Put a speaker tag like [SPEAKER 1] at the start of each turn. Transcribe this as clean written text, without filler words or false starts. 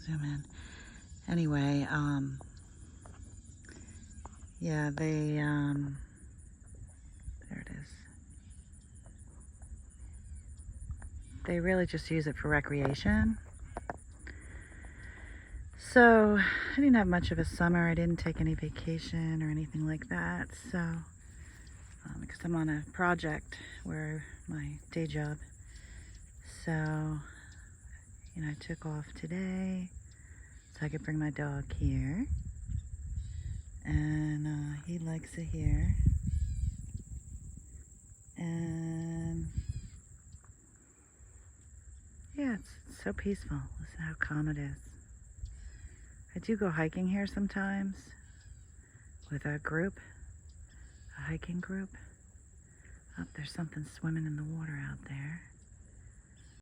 [SPEAKER 1] zoom in. Anyway, yeah, there it is. They really just use it for recreation. So I didn't have much of a summer. I didn't take any vacation or anything like that. So because I'm on a project where my day job. So, I took off today so I could bring my dog here. And he likes it here. And yeah, it's so peaceful. Listen how calm it is. I do go hiking here sometimes with a group, a hiking group. Oh, there's something swimming in the water out there.